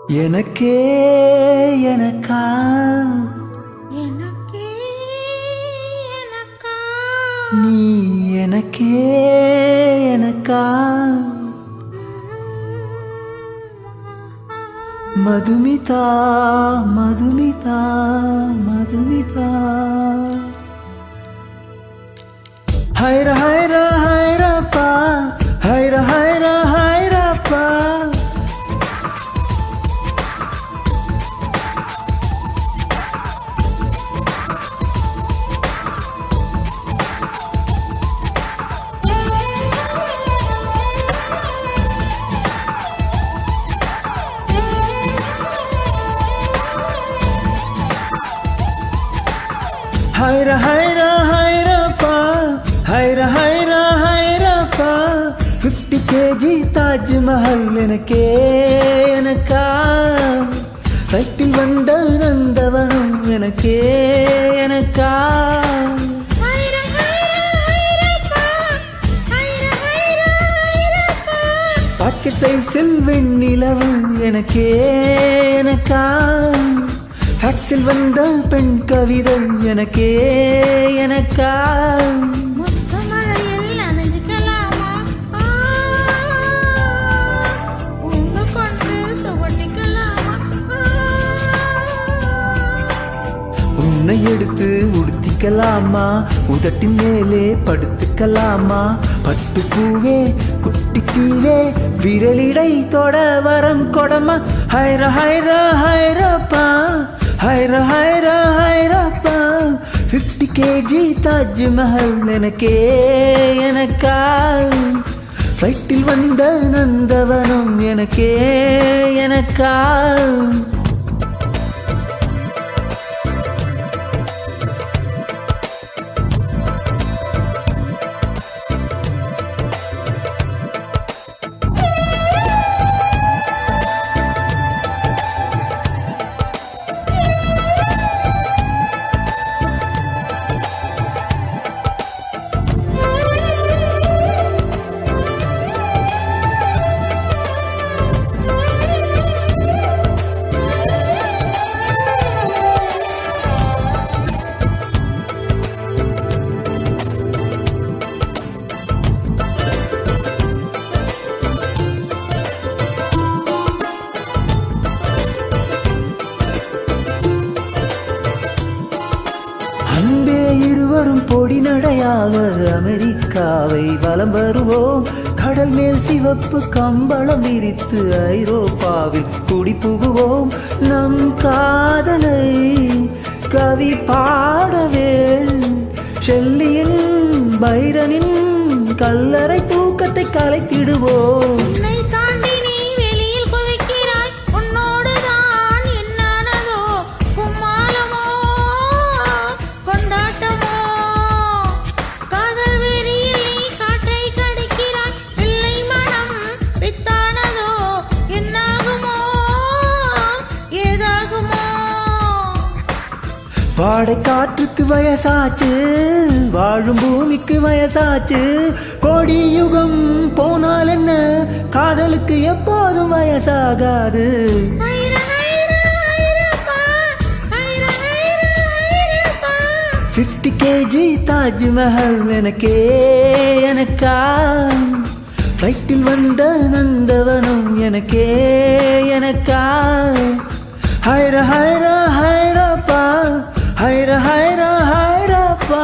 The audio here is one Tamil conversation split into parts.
எனக்கே எனக்கா எனக்கே எனக்கா நீ எனக்கே எனக்கா மதுமிதா மதுமிதா மதுமிதா ஹைர ஹைர ஹைரப்பா ஹைர ஹைர ஹைரப்பா ஹைர ஹைர ஹைரப்பா ஹைர ஹைர ஹைரப்பா 50 kg தாஜ்மஹல் எனக்கே எனக்கா ஃப்ளைட்டில் வந்த நந்தவனம் எனக்கே எனக்கா ஹைர ஹைர ஹைரப்பா ஹைர ஹைர ஹைரப்பா பாக்கெட் சைஸில் வெண்ணிலவு எனக்கே எனக்கா டாக்ஸில் வந்த பெண் கவிதை எனக்கே எனக்கா முத்த மழையில் நனைஞ்சுக்கலாமா உங்க கொண்டு துவட்டிக்கலாமா உன்னை எடுத்து உடுத்திக்கலாமா உதட்டின் மேலே படுத்துக்கலாமா பட்டு பூவே குட்டி தீவே விரலிடை தொட வரம் கொடமா ஹைர ஹைர ஹைரப்பா ஹைர ஹைர ஹைரப்பா 50 kg தாஜ்மஹல் எனக்கே எனக்கா ஃப்ளைட்டில் வந்த நந்தவனம் எனக்கே எனக்கா அன்பே இருவரும் பொடி நடையாக அமெரிக்காவை வலம் வருவோம் கடல் மேல் சிவப்பு கம்பளம் விரித்து ஐரோப்பாவில் குடி புகுவோம் நம் காதலை கவி பாடவே ஷெல்லியின் பைரனின் கல்லறை தூக்கத்தை கலைத்திடுவோம் உன்னை தாண்டி நீ வெளியில் குதிக்கிறாய் உன்னோடுதான் என்னானதோ கும்மாளமோ கொண்டாட்டமோ காதல் வெறியில் நீ காற்றை கடிக்கிறாய் வெள்ளை மனம் பித்தானதோ என்னாகுமோ ஏதாகுமோ வாடை காற்றுக்கு வயசாச்சு வாழும் பூமிக்கு வயசாச்சு கோடி யுகம் போனால் என்ன காதலுக்கு எப்போதும் வயசாகாது ஹைர ஹைர ஹைரப்பா ஹைர ஹைர ஹைரப்பா 50 kg தாஜ்மஹல் எனக்கே எனக்கா ஃப்ளைட்டில் வந்த நந்தவனம் எனக்கே எனக்கா ஹைர ஹைர ஹைரப்பா ஹைர ஹைர ஹைரப்பா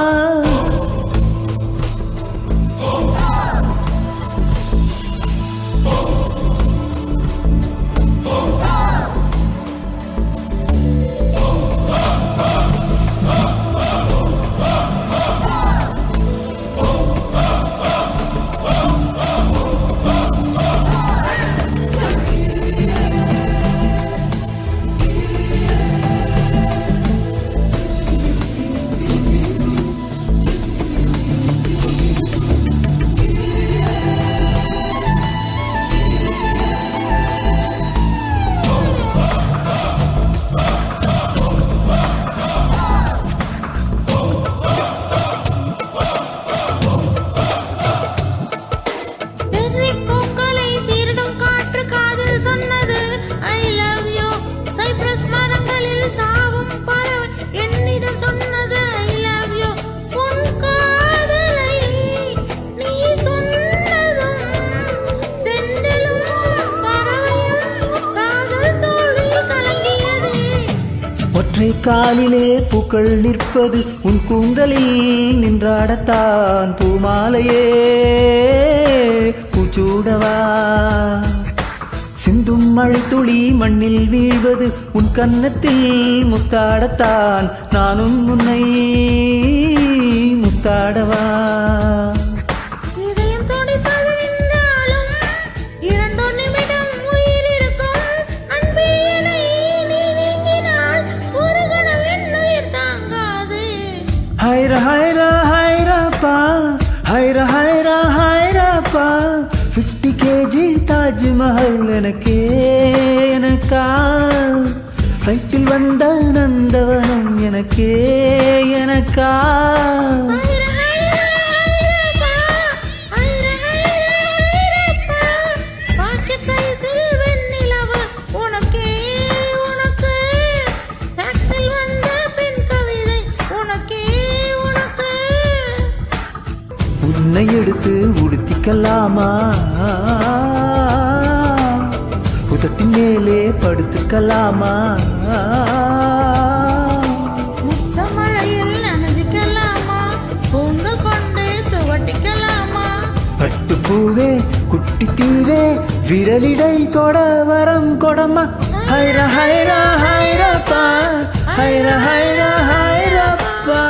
ஒற்றை காலிலே பூக்கள் நிற்பது உன் கூந்தலில் நின்றாடத்தான் பூமாலையே பூச்சூடவா சிந்தும் மழை துளி மண்ணில் வீழ்வது உன் கன்னத்தில் முத்தாடத்தான் நானும் உன்னை முத்தாடவா இதயம் துடிப்பது நின்றாலும் 2 நிமிடம் உயிர் இருக்கும். அன்பே என்னை நீ நீங்கினால் ஒரு கணம் என் உயிர் தாங்காது. ஹைரா ஹைரா ஹைராப்பா ஹைரா ஹைரா ஹைராப்பா 50 கேஜி தாஜ்மஹல் எனக்கா ஃப்ளைட்டில் வந்த நந்தவனம் எனக்கா ஹைர ஹைர ஹைரப்பா, ஹைர ஹைர ஹைரப்பா. பாக்கெட் சைஸில் வெண்ணிலவு உனக்கு. டாக்ஸில் வந்த பெண் கவிதை உனக்கு. உன்னை எடுத்து உடுத்திக்கலாமா உதட்டின் மேலே படுத்துக்கலாமா முத்தமழையில் நனைஞ்சிக்கலாமா? பொங்கல் கொண்டு துவட்டிக்கலாமா? பட்டுப்பூவே குட்டி தீவே விரலிடை தொட வரம் கொடமா ஹைரா ஹைரா ஹைரப்பா ஹைரா ஹைரா ஹைரப்பா